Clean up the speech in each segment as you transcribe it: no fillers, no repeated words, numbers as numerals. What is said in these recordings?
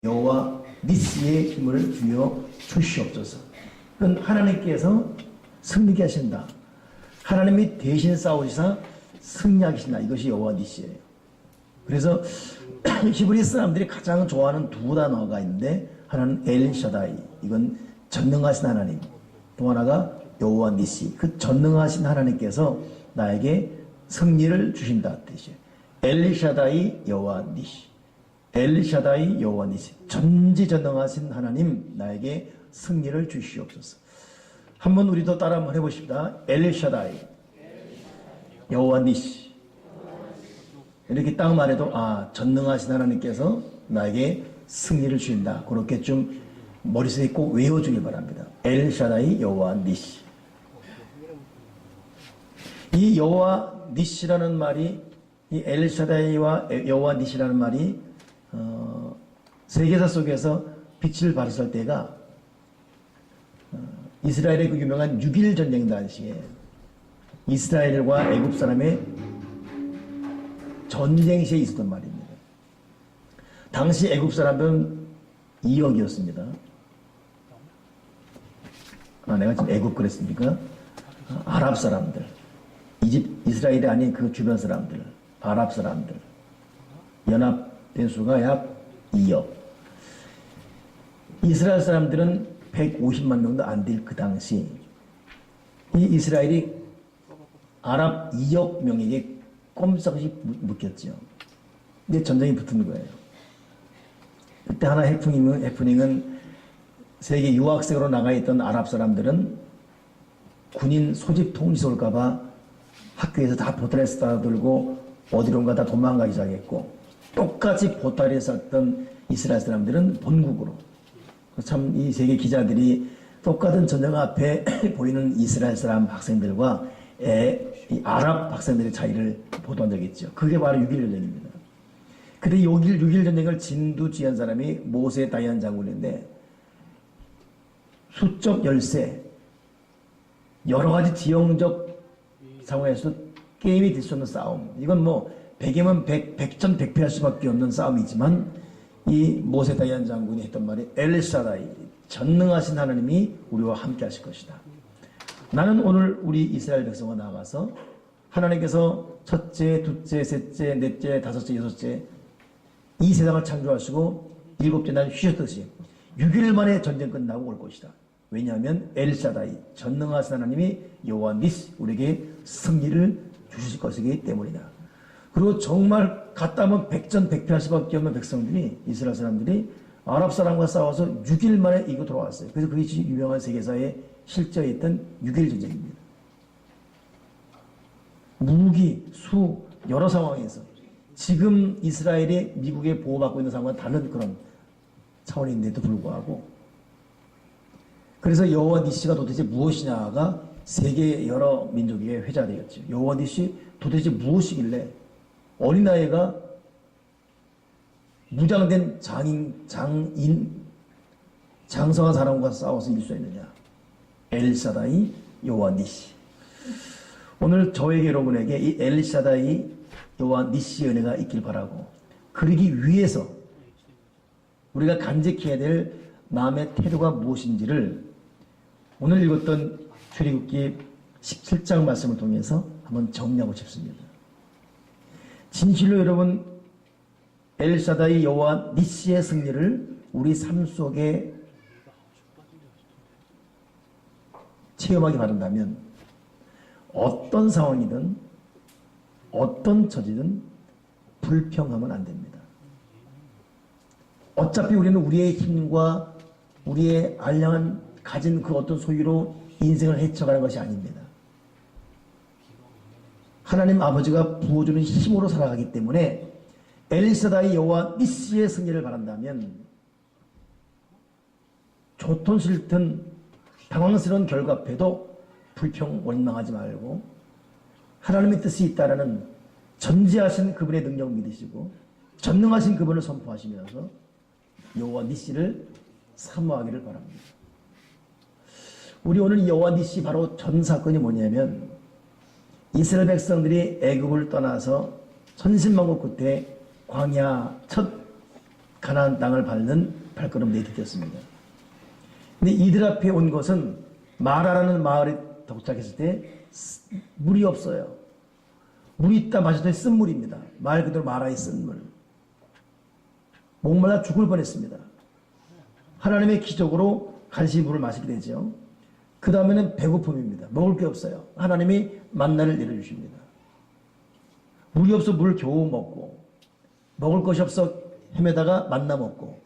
여호와 니시의 힘을 주여 주시옵소서. 그건 하나님께서 승리케 하신다. 하나님이 대신 싸우시사 승리하신다. 이것이 여호와 니시예요. 그래서 히브리 사람들이 가장 좋아하는 두 단어가 있는데, 하나는 엘샤다이, 이건 전능하신 하나님, 또 하나가 여호와 니시, 그 전능하신 하나님께서 나에게 승리를 주신다 뜻이에요. 엘샤다이 여호와 니시, 엘샤다이 여호와 니시, 전지전능하신 하나님, 나에게 승리를 주시옵소서. 한번 우리도 따라 한번 해보십시다. 엘샤다이 여호와 니시. 이렇게 딱 말해도 전능하신 하나님께서 나에게 승리를 주신다. 그렇게 좀 머릿속에 꼭 외워주길 바랍니다. 엘샤다이 여호와 니시. 이 여호와 니시라는 말이, 이 엘샤다이와 여호와 니시라는 말이 세계사 속에서 빛을 발했을 때가 이스라엘의 그 유명한 6.1 전쟁 당시에 이스라엘과 애굽 사람의 전쟁 시에 있었던 말입니다. 당시 애굽 사람들은 2억이었습니다. 내가 지금 애굽 그랬습니까? 아랍 사람들, 이스라엘이 아닌 그 주변 사람들, 아랍 사람들, 연합된 수가 약 2억. 이스라엘 사람들은 150만 명도 안 될 그 당시, 이 이스라엘이 아랍 2억 명에게 꼼짝없이 묶였죠. 근데 전쟁이 붙은 거예요. 그때 하나 해프닝은 세계 유학생으로 나가 있던 아랍 사람들은 군인 소집 통지 올까봐 학교에서 다 보따리에 싸들고 어디론가 다 도망가기 시작했고, 똑같이 보따리에 쌌던 이스라엘 사람들은 본국으로. 참 이 세계 기자들이 똑같은 전쟁 앞에 보이는 이스라엘 사람 학생들과 이 아랍 학생들의 차이를 보도한 적이 있죠. 그게 바로 6.1 전쟁입니다. 근데 6.1 전쟁을 진두지휘한 사람이 모세 다이안 장군인데, 수적 열세, 여러 가지 지형적 상황에서 게임이 될 수 없는 싸움. 이건 뭐 100이면 100전 100패할 수밖에 없는 싸움이지만, 이 모세 다이안 장군이 했던 말이 엘샤다이, 전능하신 하나님이 우리와 함께 하실 것이다. 나는 오늘 우리 이스라엘 백성과 나가서 하나님께서 첫째, 둘째, 셋째, 넷째, 다섯째, 여섯째 이 세상을 창조하시고 일곱째 날 쉬셨듯이 6일 만에 전쟁 끝나고 올 것이다. 왜냐하면 엘샤다이, 전능하신 하나님이 여호와 니시, 우리에게 승리를 주실 것이기 때문이다. 그리고 정말 갔다면 100전 100패할 수밖에 없는 백성들이, 이스라엘 사람들이 아랍 사람과 싸워서 6일 만에 이기고 돌아왔어요. 그래서 그것이 유명한 세계사에 실제에 있던 6.1 전쟁입니다. 무기, 수, 여러 상황에서 지금 이스라엘이 미국에 보호받고 있는 상황과 다른 그런 차원인데도 불구하고, 그래서 여호와 니시가 도대체 무엇이냐가 세계 여러 민족에게 회자되었죠. 여호와 니시 도대체 무엇이길래 어린아이가 무장된 장성한 사람과 싸워서 이길 수 있느냐. 엘샤다이 여호와 니시. 오늘 저에게, 여러분에게 이 엘샤다이 여호와 니시의 은혜가 있길 바라고, 그러기 위해서 우리가 간직해야 될 마음의 태도가 무엇인지를 오늘 읽었던 출애굽기 17장 말씀을 통해서 한번 정리하고 싶습니다. 진실로 여러분, 엘샤다이 여호와 니시의 승리를 우리 삶 속에 체험하기 바란다면 어떤 상황이든 어떤 처지든 불평하면 안 됩니다. 어차피 우리는 우리의 힘과 우리의 알량한 가진 그 어떤 소유로 인생을 헤쳐가는 것이 아닙니다. 하나님 아버지가 부어주는 힘으로 살아가기 때문에 엘샤다이 여호와 니시의 승리를 바란다면 좋든 싫든 당황스러운 결과 앞에도 불평 원망하지 말고 하나님의 뜻이 있다라는 전지하신 그분의 능력 믿으시고 전능하신 그분을 선포하시면서 여호와 니시를 사모하기를 바랍니다. 우리 오늘 여호와 니시 바로 전 사건이 뭐냐면, 이스라엘 백성들이 애굽을 떠나서 천신만고 끝에 광야 첫 가나안 땅을 밟는 발걸음 내디뎠습니다. 근데 이들 앞에 온 것은 마라라는 마을에 도착했을 때 물이 없어요. 물이 있다 마셨더니 쓴물입니다. 말 그대로 마라의 쓴물. 목말라 죽을 뻔했습니다. 하나님의 기적으로 간신히 물을 마시게 되죠. 그 다음에는 배고픔입니다. 먹을 게 없어요. 하나님이 만나를 내려주십니다. 물이 없어 물을 겨우 먹고, 먹을 것이 없어 헤매다가 만나 먹고,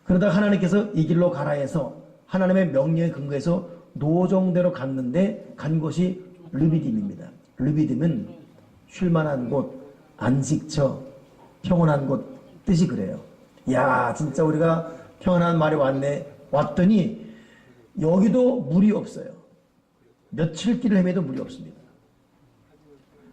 그러다가 하나님께서 이 길로 가라 해서 하나님의 명령에 근거해서 노정대로 갔는데 간 곳이 르비딤입니다. 르비딤은 쉴만한 곳, 안식처, 평온한 곳 뜻이 그래요. 야, 진짜 우리가 평안한 말이 왔더니 여기도 물이 없어요. 며칠 길을 헤매도 물이 없습니다.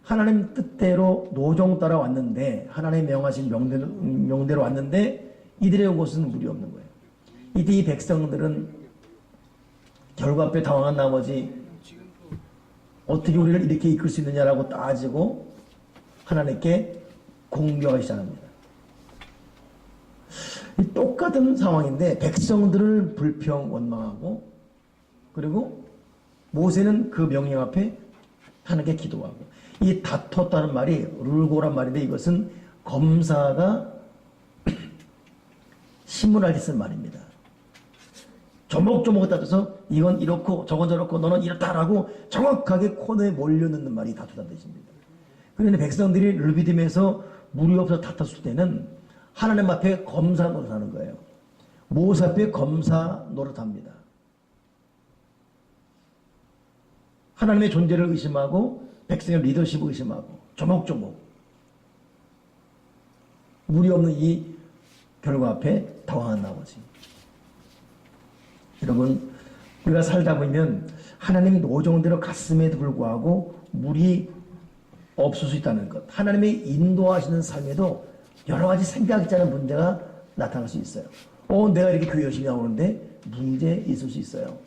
하나님 뜻대로 노정 따라 왔는데, 하나님 명하신 명대로 왔는데 이들의 온 곳은 물이 없는 거예요. 이때 이 백성들은 결과표에 당황한 나머지 어떻게 우리를 이렇게 이끌 수 있느냐라고 따지고 하나님께 공격하기 시작합니다. 똑같은 상황인데 백성들을 불평 원망하고, 그리고 모세는 그 명령 앞에 하나님께 기도하고, 이 다퉜다는 말이 룰고란 말인데 이것은 검사가 신문할 때 쓴 말입니다. 조목조목 따져서 이건 이렇고 저건 저렇고 너는 이렇다라고 정확하게 코너에 몰려넣는 말이 다투다는 뜻입니다. 그런데 백성들이 르비딤에서 물이 없어서 다퉜을 때는 하나님 앞에 검사 노릇하는 거예요. 모세 앞에 검사 노릇합니다. 하나님의 존재를 의심하고 백성의 리더십을 의심하고 조목조목 물이 없는 이 결과 앞에 당황한 나머지. 여러분, 우리가 살다 보면 하나님이 노정대로 갔음에도 불구하고 물이 없을 수 있다는 것, 하나님의 인도하시는 삶에도 여러 가지 생각지 않은 문제가 나타날 수 있어요. 내가 이렇게 교회 열심히 나오는데 문제 있을 수 있어요.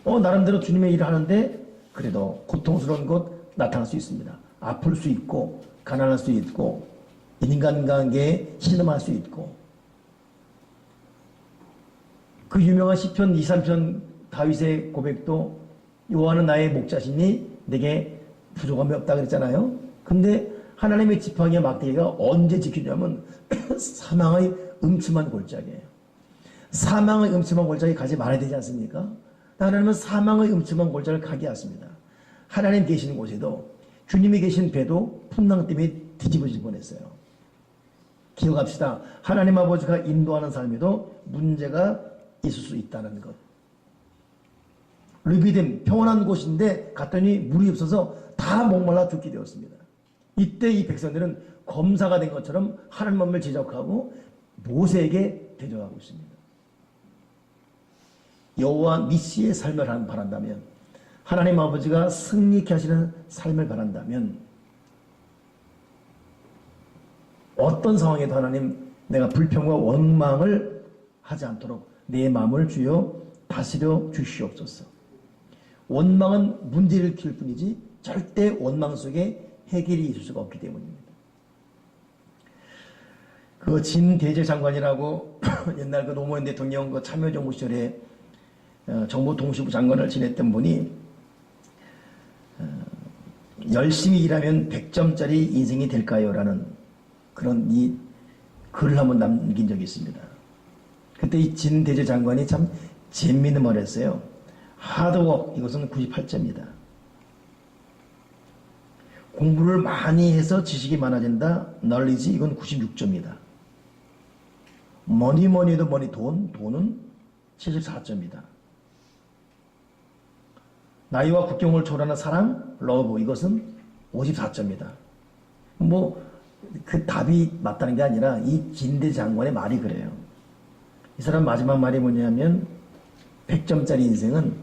나름대로 주님의 일을 하는데 그래도 고통스러운 것 나타날 수 있습니다. 아플 수 있고, 가난할 수 있고, 인간관계에 신음할 수 있고. 그 유명한 시편 2, 3편 다윗의 고백도 여호와는 나의 목자시니 내게 부족함이 없다 그랬잖아요. 근데 하나님의 지팡이와 막대기가 언제 지키냐면 사망의 음침한 골짜기예요. 사망의 음침한 골짜기 가지 말아야 되지 않습니까? 하나님은 사망의 음침한 골짜기를 가게 하십니다. 하나님 계시는 곳에도, 주님이 계신 배도 풍랑 때문에 뒤집어질 뻔했어요. 기억합시다. 하나님 아버지가 인도하는 삶에도 문제가 있을 수 있다는 것. 르비딤 평온한 곳인데 갔더니 물이 없어서 다 목말라 죽게 되었습니다. 이때 이 백성들은 검사가 된 것처럼 하나님을 지적하고 모세에게 대적하고 있습니다. 여호와 니시의 삶을 바란다면, 하나님 아버지가 승리케 하시는 삶을 바란다면, 어떤 상황에도 하나님, 내가 불평과 원망을 하지 않도록 내 마음을 주여 다스려 주시옵소서. 원망은 문제를 일으킬 뿐이지 절대 원망 속에 해결이 있을 수가 없기 때문입니다. 그 진대제 장관이라고 옛날 그 노무현 대통령 그 참여정부 시절에 정보통신부 장관을 지냈던 분이 열심히 일하면 100점짜리 인생이 될까요? 라는 그런 이 글을 한번 남긴 적이 있습니다. 그때 이 진대제 장관이 참 재미있는 말을 했어요. 하드워크, 이것은 98점이다. 공부를 많이 해서 지식이 많아진다. 널리지, 이건 96점이다. 뭐니도 뭐니 돈은 74점이다. 나이와 국경을 초월하는 사랑, 러브, 이것은 54점이다. 그 답이 맞다는 게 아니라 이 진대 장관의 말이 그래요. 이 사람 마지막 말이 뭐냐면 100점짜리 인생은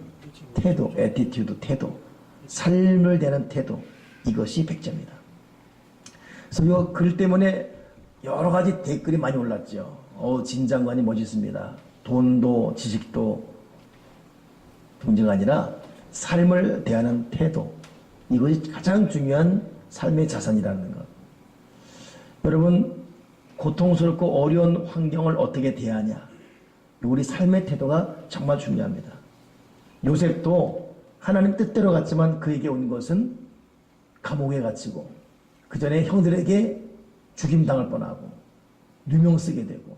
태도, 애티튜드, 태도, 삶을 대하는 태도, 이것이 100점이다. 그래서 이 글 때문에 여러 가지 댓글이 많이 올랐죠. 진 장관이 멋있습니다. 돈도 지식도 문제가 아니라 삶을 대하는 태도, 이것이 가장 중요한 삶의 자산이라는 것. 여러분, 고통스럽고 어려운 환경을 어떻게 대하냐. 우리 삶의 태도가 정말 중요합니다. 요셉도 하나님 뜻대로 갔지만 그에게 온 것은 감옥에 갇히고 그 전에 형들에게 죽임당할 뻔하고 누명 쓰게 되고,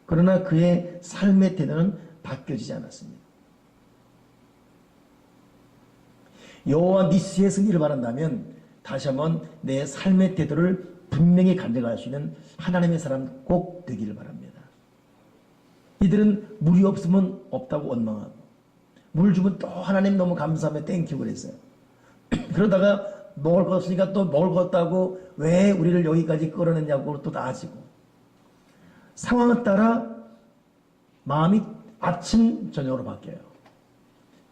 그러나 그의 삶의 태도는 바뀌어지지 않았습니다. 여호와 니스의 승리를 바란다면 다시 한번 내 삶의 태도를 분명히 간증할 수 있는 하나님의 사람 꼭 되기를 바랍니다. 이들은 물이 없으면 없다고 원망하고, 물 주면 또 하나님 너무 감사하며 땡큐 그랬어요. 그러다가 먹을 거 없으니까 또 먹을 거 없다고 왜 우리를 여기까지 끌어냈냐고 또 나아지고, 상황에 따라 마음이 아침 저녁으로 바뀌어요.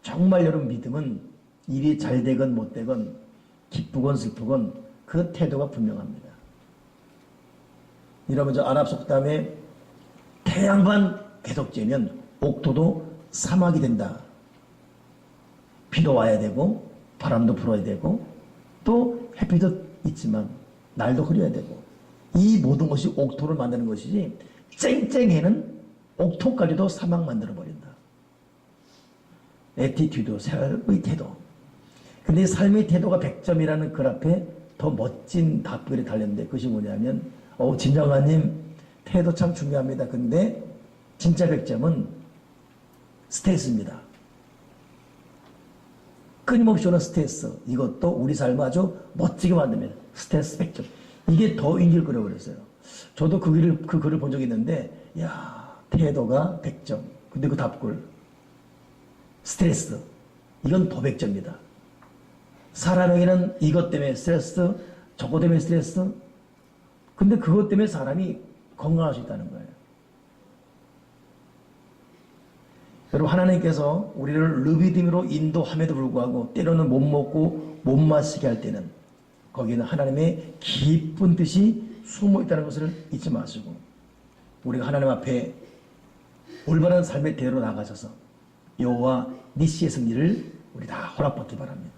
정말 여러분 믿음은 일이 잘 되건 못 되건 기쁘건 슬프건 그 태도가 분명합니다. 여러분 저 아랍 속담에 태양만 계속 쬐면 옥토도 사막이 된다. 비도 와야 되고 바람도 불어야 되고 또 햇빛도 있지만 날도 흐려야 되고, 이 모든 것이 옥토를 만드는 것이지 쨍쨍해는 옥토까지도 사막 만들어버린다. 애티튜드, 삶의 태도. 근데 삶의 태도가 100점이라는 글 앞에 더 멋진 답글이 달렸는데 그것이 뭐냐면 진정아님 태도 참 중요합니다. 근데 진짜 100점은 스트레스입니다. 끊임없이 오는 스트레스, 이것도 우리 삶을 아주 멋지게 만듭니다. 스트레스 100점. 이게 더 인기를 끌어버렸어요. 저도 그 글을 본 적이 있는데, 야, 태도가 100점. 근데 그 답글, 스트레스, 이건 더 100점이다. 사람에게는 이것 때문에 스트레스, 저것 때문에 스트레스, 근데 그것 때문에 사람이 건강할 수 있다는 거예요. 여러분, 하나님께서 우리를 르비딤으로 인도함에도 불구하고 때로는 못 먹고 못 마시게 할 때는 거기에는 하나님의 깊은 뜻이 숨어 있다는 것을 잊지 마시고, 우리가 하나님 앞에 올바른 삶의 대로 나가셔서 여호와 니시의 승리를 우리 다 허락받기 바랍니다.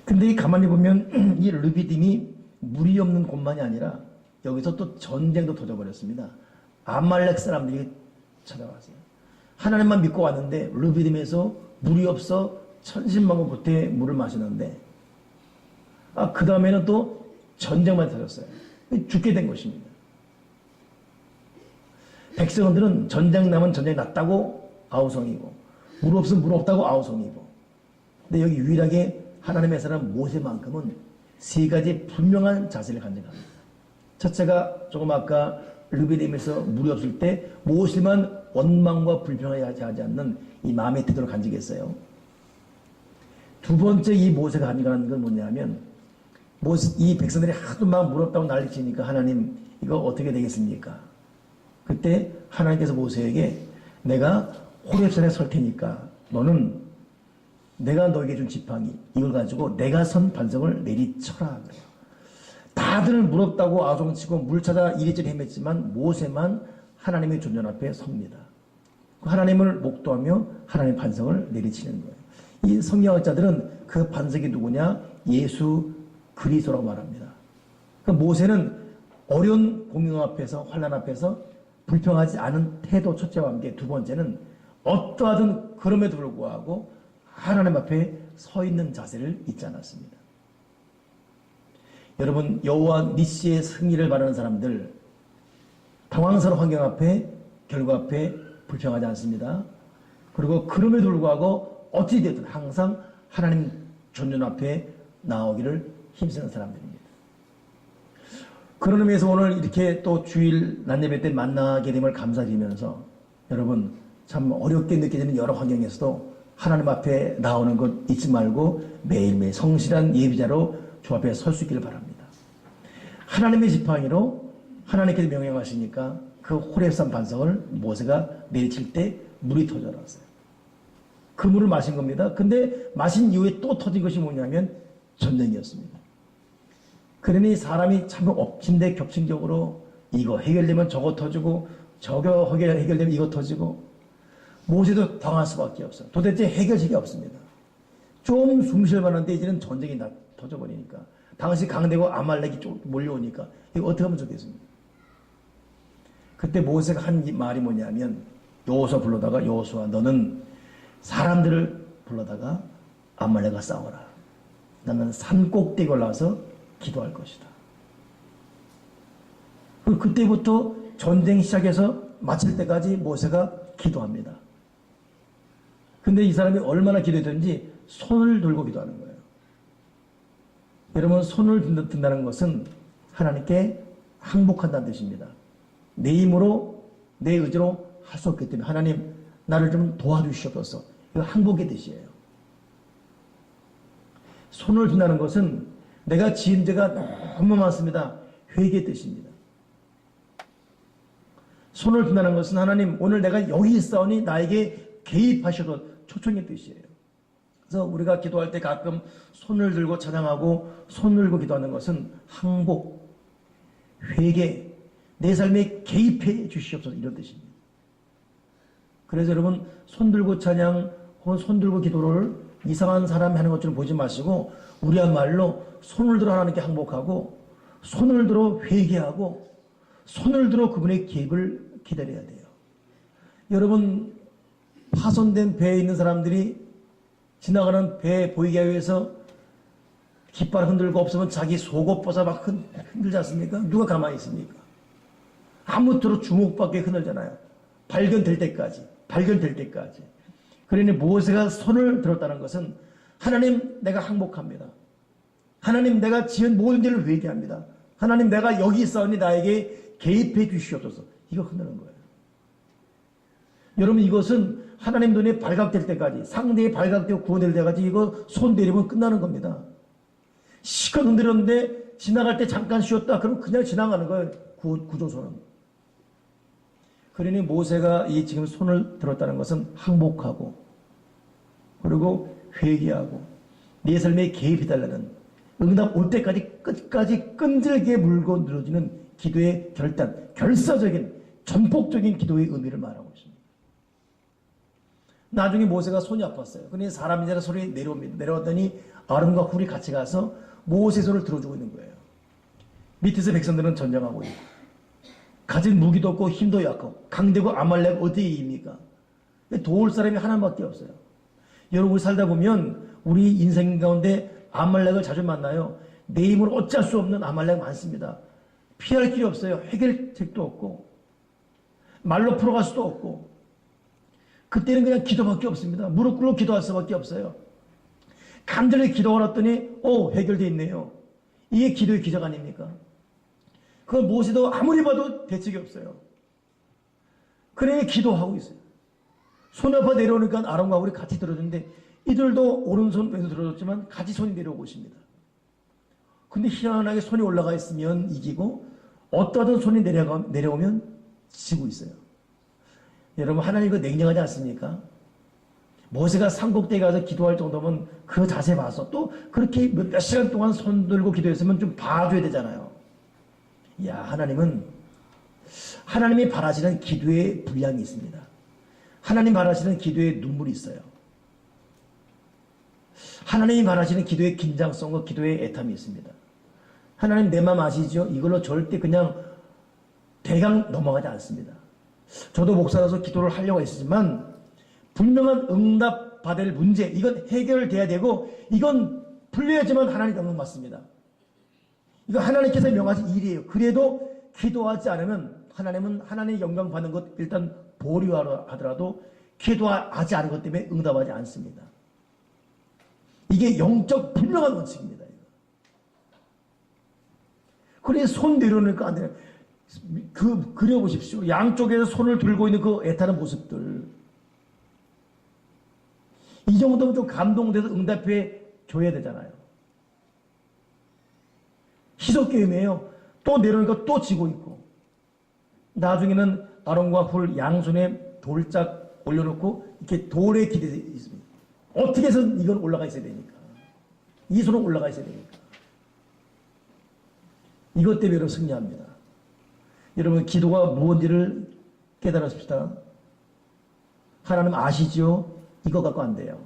근데 가만히 보면 이 르비딤이 물이 없는 곳만이 아니라 여기서 또 전쟁도 터져버렸습니다. 아말렉 사람들이 찾아왔어요. 하나님만 믿고 왔는데 르비딤에서 물이 없어 천신만고부터 물을 마시는데, 그 다음에는 또 전쟁만 터졌어요. 죽게 된 것입니다. 백성들은 전쟁 나면 전쟁 났다고 아우성이고, 물 없으면 물 없다고 아우성이고, 근데 여기 유일하게 하나님의 사람 모세만큼은 세 가지 분명한 자세를 간증합니다. 첫째가 조금 아까 르비딤에서 물이 없을 때 모세만 원망과 불평하지 않는 이 마음의 태도를 간직했어요. 두 번째 이 모세가 간직하는 건 뭐냐면, 이 백성들이 하도 막 물 없다고 난리치니까 하나님 이거 어떻게 되겠습니까? 그때 하나님께서 모세에게 내가 호렙산에 설 테니까 너는 내가 너에게 준 지팡이 이걸 가지고 내가 선 반석을 내리쳐라 그래요. 다들 물 없다고 아우성치고 물 찾아 이리저리 헤맸지만 모세만 하나님의 존전 앞에 섭니다. 하나님을 목도하며 하나님의 반석을 내리치는 거예요. 이 성경학자들은 그 반석이 누구냐? 예수 그리스도라고 말합니다. 그러니까 모세는 어려운 공경 앞에서, 환난 앞에서 불평하지 않은 태도 첫째와 함께 두 번째는 어떠하든 그럼에도 불구하고 하나님 앞에 서 있는 자세를 잊지 않았습니다. 여러분, 여호와 니시의 승리를 바라는 사람들, 당황스러운 환경 앞에, 결과 앞에 불평하지 않습니다. 그리고 그럼에도 불구하고 어찌되든 항상 하나님 존전 앞에 나오기를 힘쓰는 사람들입니다. 그런 의미에서 오늘 이렇게 또 주일 낮예배 때 만나게 됨을 감사드리면서 여러분 참 어렵게 느껴지는 여러 환경에서도 하나님 앞에 나오는 것 잊지 말고 매일매일 성실한 예비자로 주 앞에 설 수 있기를 바랍니다. 하나님의 지팡이로 하나님께서 명령하시니까 그 호렙산 반석을 모세가 내리칠 때 물이 터져나왔어요. 그 물을 마신 겁니다. 근데 마신 이후에 또 터진 것이 뭐냐면 전쟁이었습니다. 그러니 사람이 참 엎친데 겹친격으로 이거 해결되면 저거 터지고 저거 해결되면 이거 터지고, 모세도 당할 수밖에 없어요. 도대체 해결책이 없습니다. 좀 숨 쉴 만한데 이제는 전쟁이 터져버리니까 당시 강대고 아말렉이 몰려오니까 이거 어떻게 하면 좋겠습니까? 그때 모세가 한 말이 뭐냐면 여호수아 불러다가 여호수아 너는 사람들을 불러다가 아말렉과 싸워라. 나는 산 꼭대기에 올라가서 기도할 것이다. 그때부터 전쟁 시작해서 마칠 때까지 모세가 기도합니다. 근데 이 사람이 얼마나 기도했든지 손을 들고 기도하는 거예요. 여러분, 손을 든다는 것은 하나님께 항복한다는 뜻입니다. 내 힘으로, 내 의지로 할 수 없기 때문에 하나님 나를 좀 도와주시옵소서. 이거 항복의 뜻이에요. 손을 든다는 것은 내가 지은 죄가 너무 많습니다. 회개의 뜻입니다. 손을 든다는 것은 하나님 오늘 내가 여기 있사오니 나에게 개입하셔도 초청의 뜻이에요. 그래서 우리가 기도할 때 가끔 손을 들고 찬양하고 손을 들고 기도하는 것은 항복, 회개, 내 삶에 개입해 주시옵소서 이런 뜻입니다. 그래서 여러분 손 들고 찬양 혹은 손 들고 기도를 이상한 사람이 하는 것처럼 보지 마시고 우리야말로 손을 들어 하나님께 항복하고 손을 들어 회개하고 손을 들어 그분의 개입을 기다려야 돼요. 여러분 파손된 배에 있는 사람들이 지나가는 배 보이게 하기 위해서 깃발 흔들고 없으면 자기 속옷 벗어 막 흔들지 않습니까? 누가 가만히 있습니까? 아무쪼록 주먹밖에 흔들잖아요. 발견될 때까지. 그러니 모세가 손을 들었다는 것은 하나님 내가 항복합니다. 하나님 내가 지은 모든 죄를 회개합니다. 하나님 내가 여기 있사오니 나에게 개입해 주시옵소서. 이거 흔드는 거예요. 여러분 이것은 하나님 눈에 발각될 때까지 상대에 발각되고 구원될 때까지 이거 손 내리면 끝나는 겁니다. 시컷 흔들었는데 지나갈 때 잠깐 쉬었다 그러면 그냥 지나가는 거예요. 구조선은. 그러니 모세가 이 지금 손을 들었다는 것은 항복하고 그리고 회개하고 내 삶에 개입해달라는 응답 올 때까지 끝까지 끈질게 물고 늘어지는 기도의 결사적인 전폭적인 기도의 의미를 말하고 있습니다. 나중에 모세가 손이 아팠어요. 그러니 사람이잖아 손이 내려옵니다. 내려왔더니 아론과 훌이 같이 가서 모세 손을 들어주고 있는 거예요. 밑에서 백성들은 전쟁하고 있고 가진 무기도 없고 힘도 약하고 강대고 아말렉 어디에 이깁니까? 도울 사람이 하나밖에 없어요. 여러분 우리 살다 보면 우리 인생 가운데 아말렉을 자주 만나요. 내 힘으로 어쩔 수 없는 아말렉 많습니다. 피할 길이 없어요. 해결책도 없고 말로 풀어갈 수도 없고 그때는 그냥 기도밖에 없습니다. 무릎 꿇고 기도할 수밖에 없어요. 간절히 기도하랬더니 해결되어 있네요. 이게 기도의 기적 아닙니까? 그걸 모세도 아무리 봐도 대책이 없어요. 그래 기도하고 있어요. 손 아파 내려오니까 아론과 우리 같이 들어주는데 이들도 오른손 왼손 들어줬지만 같이 손이 내려오고 있습니다. 근데 희한하게 손이 올라가 있으면 이기고 어떠한 손이 내려오면 지고 있어요. 여러분 하나님 이거 냉정하지 않습니까? 모세가 산꼭대기 가서 기도할 정도면 그 자세 봐서 또 그렇게 몇 시간 동안 손 들고 기도했으면 좀 봐줘야 되잖아요. 야, 하나님이 바라시는 기도의 분량이 있습니다. 하나님 바라시는 기도의 눈물이 있어요. 하나님이 바라시는 기도의 긴장성과 기도의 애탐이 있습니다. 하나님 내 마음 아시죠? 이걸로 절대 그냥 대강 넘어가지 않습니다. 저도 목사라서 기도를 하려고 했지만 분명한 응답 받을 문제 이건 해결돼야 되고 이건 풀려야지만 하나님 영광 받습니다. 이거 하나님께서 명하신 일이에요. 그래도 기도하지 않으면 하나님은 하나님의 영광 받는 것 일단 보류하더라도 기도하지 않은 것 때문에 응답하지 않습니다. 이게 영적 분명한 원칙입니다. 그래 손 내려놓으니까 안 돼요. 그려보십시오. 양쪽에서 손을 들고 있는 그 애타는 모습들. 이 정도면 좀 감동돼서 응답해 줘야 되잖아요. 희석게임이에요. 또 내려오니까 또 지고 있고. 나중에는 아론과 훌 양손에 돌짝 올려놓고 이렇게 돌에 기대서 있습니다. 어떻게 해서 이건 올라가 있어야 되니까. 이 손은 올라가 있어야 되니까. 이것 때문에 여러분 승리합니다. 여러분 기도가 무언지를 깨달았습니다. 하나님 아시죠? 이거 갖고 안 돼요.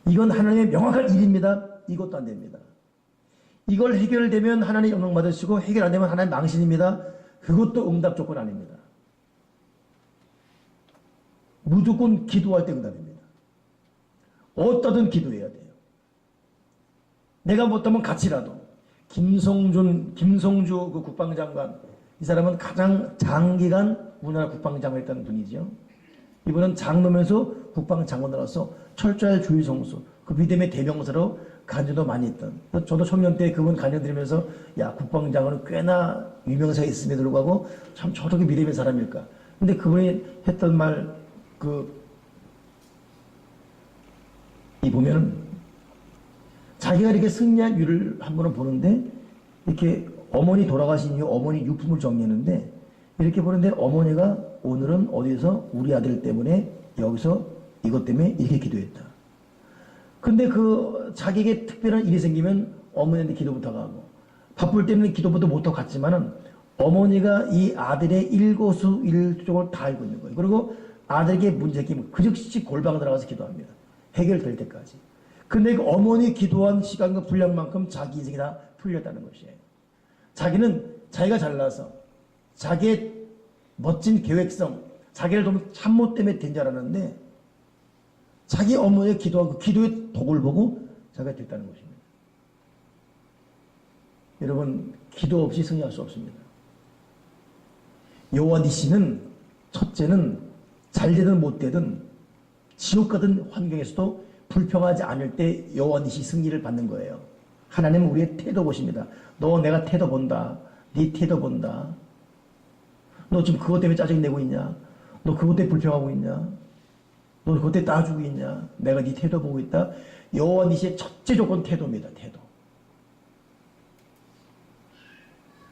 이건 하나님의 명확한 일입니다. 이것도 안 됩니다. 이걸 해결되면 하나님 영광 받으시고 해결 안 되면 하나님 망신입니다. 그것도 응답 조건 아닙니다. 무조건 기도할 때 응답입니다. 어떠든 기도해야 돼요. 내가 못하면 같이라도. 김성주 그 국방장관, 이 사람은 가장 장기간 우리나라 국방장관을 했던 분이죠. 이분은 장로면서 국방장관으로서 철저할 주의 성수, 그 믿음의 대명사로 간증도 많이 했던. 저도 청년 때 그분 간증 들으면서 야, 국방장관은 꽤나 유명세가 있음에도 불구하고 참 저렇게 믿음의 사람일까. 근데 그분이 했던 말, 이 보면은 자기가 이렇게 승리한 일을 한 번은 보는데 이렇게 어머니 돌아가신 이후 어머니 유품을 정리했는데 이렇게 보는데 어머니가 오늘은 어디서 우리 아들 때문에 여기서 이것 때문에 이렇게 기도했다. 근데 그 자기에게 특별한 일이 생기면 어머니한테 기도부터 가고 바쁠 때는 기도부터 못하고 갔지만은 어머니가 이 아들의 일거수일투족을 다 알고 있는 거예요. 그리고 아들에게 문제 생기면 그 즉시 골방에 들어가서 기도합니다. 해결될 때까지. 근데 그 어머니 기도한 시간과 분량만큼 자기 인생이 다 풀렸다는 것이에요. 자기는 자기가 잘나서 자기의 멋진 계획성, 자기를 좀 참모 때문에 된 줄 알았는데 자기 어머니의 기도한 그 기도의 덕을 보고 자기가 됐다는 것입니다. 여러분, 기도 없이 승리할 수 없습니다. 여호와 니시는 첫째는 잘 되든 못 되든 지옥 같은 환경에서도 불평하지 않을 때 여호와 니시 승리를 받는 거예요. 하나님은 우리의 태도 보십니다. 너 내가 태도 본다. 네 태도 본다. 너 지금 그것 때문에 짜증 내고 있냐? 너 그것 때문에 불평하고 있냐? 너 그것 때문에 따주고 있냐? 내가 네 태도 보고 있다. 여호와 니시의 첫째 조건 태도입니다. 태도.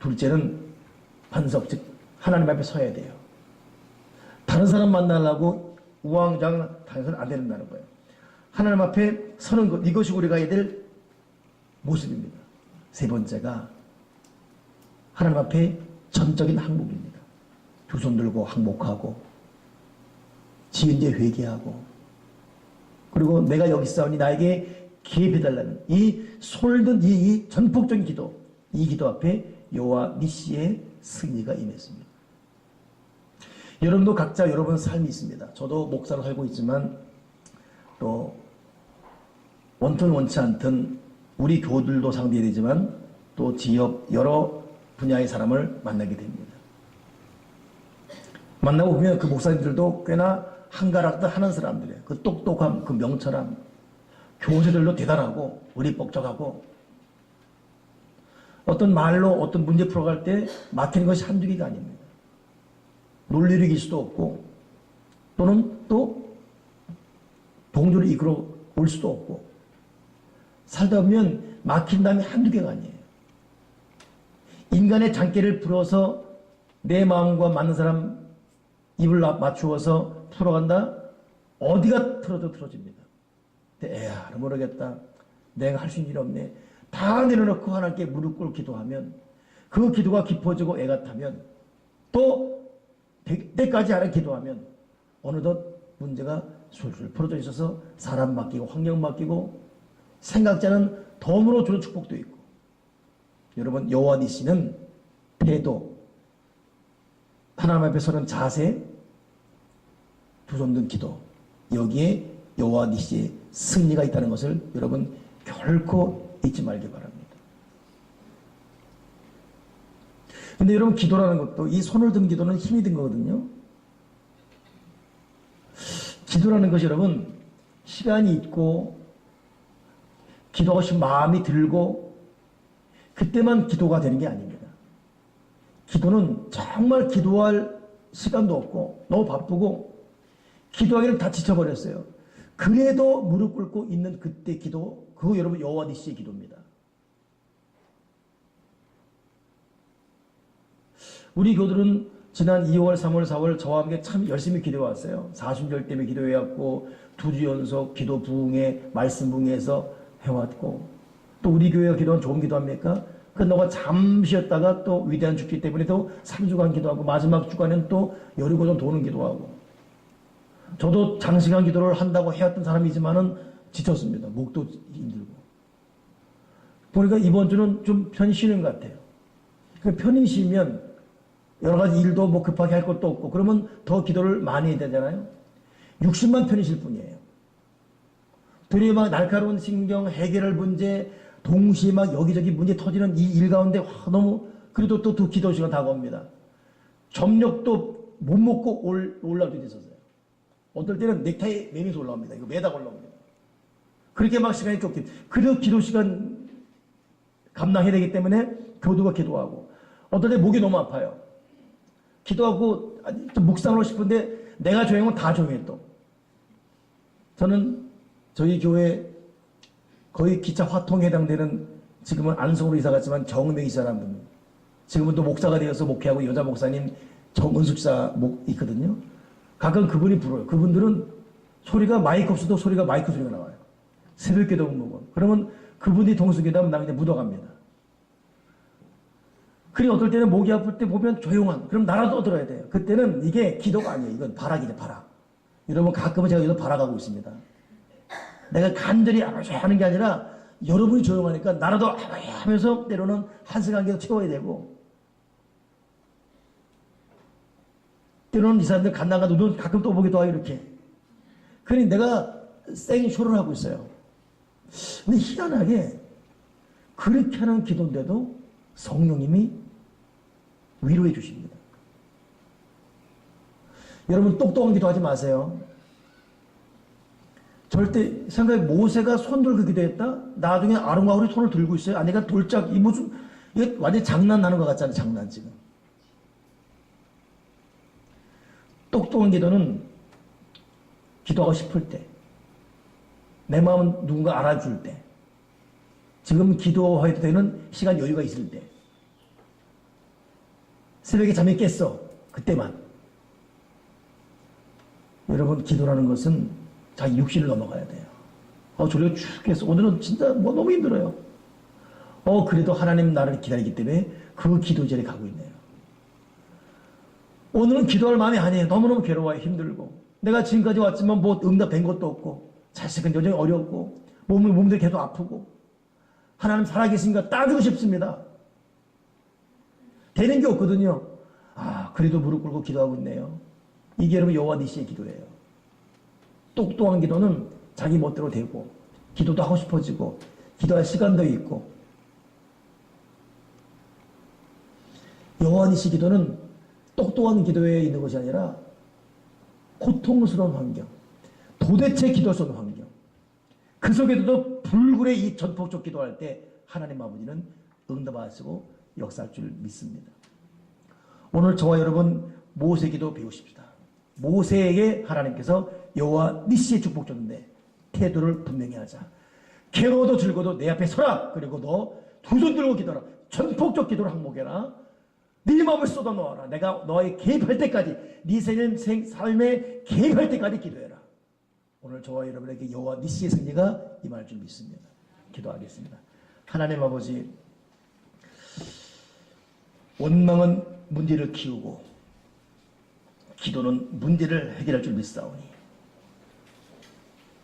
둘째는 반석, 즉 하나님 앞에 서야 돼요. 다른 사람 만나려고 우왕좌왕 다녀서는 안 된다는 거예요. 하나님 앞에 서는 것, 이것이 우리가 해야 될 모습입니다. 세 번째가 하나님 앞에 전적인 항복입니다. 두 손 들고 항복하고 지은 죄 회개하고 그리고 내가 여기 있사오니 나에게 기회해달라는 이 솔든 이 전폭적인 기도, 이 기도 앞에 여호와 니시의 승리가 임했습니다. 여러분도 각자 여러분 삶이 있습니다. 저도 목사로 살고 있지만 또 원튼 원치 않든 우리 교들도 상대해야 되지만 또 지역 여러 분야의 사람을 만나게 됩니다. 만나고 보면 그 목사님들도 꽤나 한가락도 하는 사람들이에요. 그 똑똑함, 그 명철함, 교세들도 대단하고 의리뻑적하고 어떤 말로 어떤 문제 풀어갈 때 막히는 것이 한두 개가 아닙니다. 논리를 이길 수도 없고 또는 또 동조를 이끌어 올 수도 없고 살다 보면 막힌 다음에 한두 개가 아니에요. 인간의 장기를 풀어서 내 마음과 맞는 사람 입을 맞추어서 풀어간다? 어디가 틀어도 틀어집니다. 근데 에야 모르겠다. 내가 할 수 있는 일 없네. 다 내려놓고 하나님께 무릎 꿇고 기도하면 그 기도가 깊어지고 애가 타면 또 100대까지 하나 기도하면 어느덧 문제가 술술 풀어져 있어서 사람 맡기고 환경 맡기고 생각지 않은 덤으로 주는 축복도 있고 여러분 여호와 니시는 태도 하나님 앞에 서는 자세 두 손 든 기도 여기에 여호와 니시의 승리가 있다는 것을 여러분 결코 잊지 말기 바랍니다. 근데 여러분 기도라는 것도 이 손을 든 기도는 힘이 든 거거든요. 기도라는 것이 여러분 시간이 있고 기도하고 싶은 마음이 들고 그때만 기도가 되는 게 아닙니다. 기도는 정말 기도할 시간도 없고 너무 바쁘고 기도하기는 다 지쳐버렸어요. 그래도 무릎 꿇고 있는 그때 기도 그거 여러분 여호와 니시의 기도입니다. 우리 교들은 지난 2월, 3월, 4월 저와 함께 참 열심히 기도해왔어요. 사순절 때문에 기도해왔고 2주 연속 기도 부흥회, 말씀 부흥회에서 해왔고 또 우리 교회가 기도한 좋은 기도합니까? 그 너가 잠시 쉬었다가 또 위대한 축제 때문에 또 3주간 기도하고 마지막 주간엔 또 여리고좀 도는 기도하고 저도 장시간 기도를 한다고 해왔던 사람이지만은 지쳤습니다. 목도 힘들고. 보니까 이번 주는 좀 편히 쉬는 것 같아요. 편히 쉬면 여러 가지 일도 뭐 급하게 할 것도 없고 그러면 더 기도를 많이 해야 되잖아요. 60만 편히 쉴 뿐이에요. 둘이 막 날카로운 신경, 해결할 문제, 동시에 막 여기저기 문제 터지는 이 일 가운데 너무 그래도 또 기도 시간 다가옵니다. 점력도 못 먹고 올라올 때도 있었어요. 어떨 때는 넥타이 매면서 올라옵니다. 이거 매다가 올라옵니다. 그렇게 막 시간이 쫓기. 그래도 기도 시간 감당해야 되기 때문에 교도가 기도하고 어떨 때 목이 너무 아파요. 기도하고 좀 묵상하고 싶은데 내가 조용하면 다 조용해 또. 저는 저희 교회 거의 기차 화통에 해당되는 지금은 안성으로 이사 갔지만 정은혜 이사라는 분. 지금은 또 목사가 되어서 목회하고 여자 목사님 정은숙 사 있거든요. 가끔 그분이 불어요. 그분들은 소리가 마이크 없어도 소리가 마이크 소리가 나와요. 새벽 기도 부르고. 그러면 그분이 동수기도하면 나 그냥 묻어갑니다. 그리고 어떨 때는 목이 아플 때 보면 조용한. 그럼 나라도 들어야 돼요. 그때는 이게 기도가 아니에요. 이건 발악이죠, 발악. 여러분 가끔은 제가 여기서 발악하고 있습니다. 내가 간절히 하는 게 아니라 여러분이 조용하니까 나라도 하면서 때로는 한 시간 계속 채워야 되고 때로는 이 사람들 간단가 눈 가끔 또 보기도 하고 이렇게. 그러니 내가 생쇼를 하고 있어요. 근데 희한하게 그렇게 하는 기도인데도 성령님이 위로해 주십니다. 여러분 똑똑한 기도하지 마세요. 절대 생각해. 모세가 손 들고 기도했다? 나중에 아론과 홀이 손을 들고 있어요. 아내가 돌짝 이 무슨 이게 완전 장난나는 것 같잖아요. 장난 지금. 똑똑한 기도는 기도하고 싶을 때, 내 마음은 누군가 알아줄 때, 지금 기도해도 되는 시간 여유가 있을 때, 새벽에 잠이 깼어. 그때만. 여러분 기도라는 것은 자기 육신을 넘어가야 돼요. 졸려 죽겠어. 오늘은 진짜 뭐 너무 힘들어요. 그래도 하나님 나를 기다리기 때문에 그 기도 자리에 가고 있네요. 오늘은 기도할 마음이 아니에요. 너무너무 괴로워요. 힘들고. 내가 지금까지 왔지만 뭐 응답된 것도 없고 자식은 여전히 어렵고 몸도 계속 아프고 하나님 살아계신가 따지고 싶습니다. 되는 게 없거든요. 그래도 무릎 꿇고 기도하고 있네요. 이게 여러분 여호와 니시의 기도예요. 똑똑한 기도는 자기 멋대로 되고 기도도 하고 싶어지고 기도할 시간도 있고 여호와 니시 기도는 똑똑한 기도에 있는 것이 아니라 고통스러운 환경, 도대체 기도스러운 환경, 그 속에서도 불굴의 이 전폭적 기도할 때 하나님 아버지는 응답하시고 역사할 줄 믿습니다. 오늘 저와 여러분 모세 기도 배우십시다. 모세에게 하나님께서 여호와 니시의 축복 줬는데 태도를 분명히 하자. 괴로워도 즐거워도 내 앞에 서라. 그리고 너 두 손 들고 기도하라. 전폭적 기도를 항목해라. 네 마음을 쏟아 놓아라. 내가 너의 개입할 때까지, 네 삶에 개입할 때까지 기도해라. 오늘 저와 여러분에게 여호와 니시의 승리가 임할 줄 믿습니다. 기도하겠습니다. 하나님 아버지, 원망은 문제를 키우고 기도는 문제를 해결할 줄 믿사오니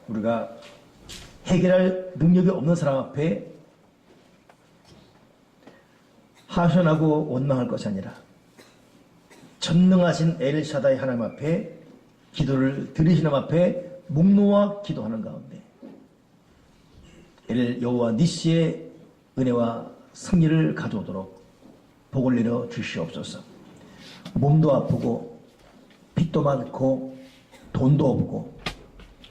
우리가 해결할 능력이 없는 사람 앞에 하소연하고 원망할 것이 아니라 전능하신 엘샤다이 하나님 앞에 기도를 들으시는 앞에 목 놓아 기도하는 가운데 여호와 니시의 은혜와 승리를 가져오도록 복을 내려 주시옵소서. 몸도 아프고 빚도 많고 돈도 없고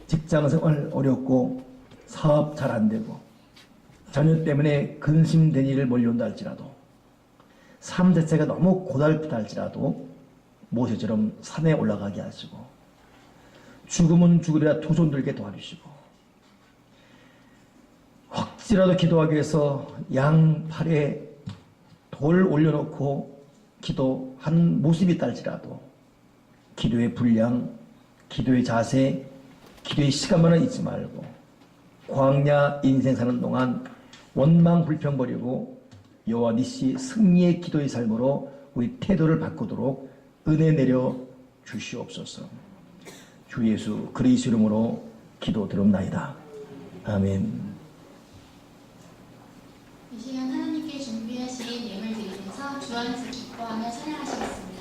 직장생활 어렵고 사업 잘 안되고 자녀 때문에 근심된 일을 몰려온다 할지라도 삶 자체가 너무 고달프다 할지라도 모세처럼 산에 올라가게 하시고 죽으면 죽으리라 두 손 들게 도와주시고 혹시라도 기도하기 위해서 양팔에 돌 올려놓고 기도한 모습이 있다 할지라도 기도의 분량, 기도의 자세, 기도의 시간만은 잊지 말고 광야 인생 사는 동안 원망 불평 버리고 여호와 니시 승리의 기도의 삶으로 우리 태도를 바꾸도록 은혜 내려 주시옵소서. 주 예수 그리스도 이름으로 기도 드립나이다. 아멘. 이 시간 하나님께 준비하신 예물 드리면서 주 안에서 기뻐하며 찬양하시겠습니다.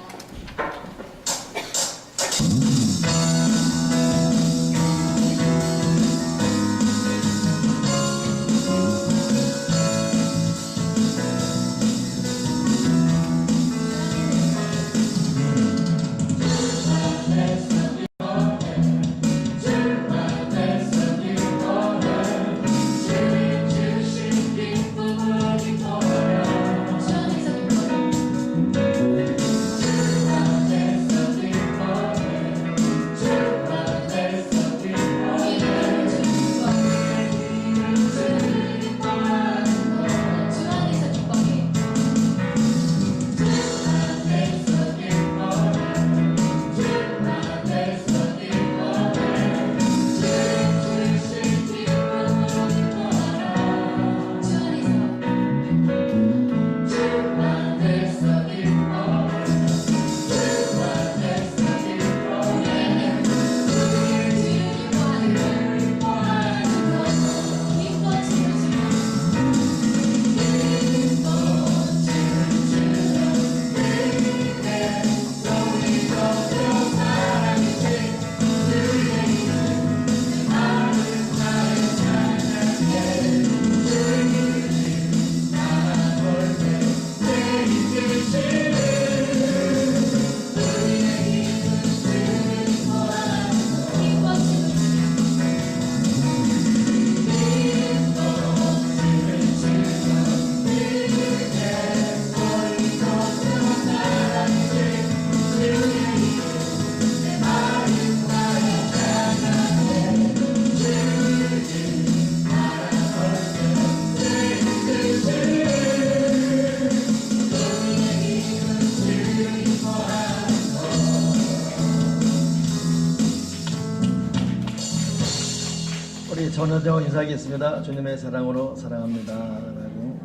우리 전원정 인사하겠습니다. 주님의 사랑으로 사랑합니다 라고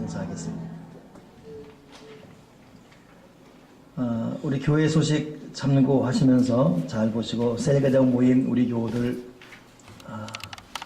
인사하겠습니다. 우리 교회 소식 참고하시면서 잘 보시고 셀가정 모임 우리 교우들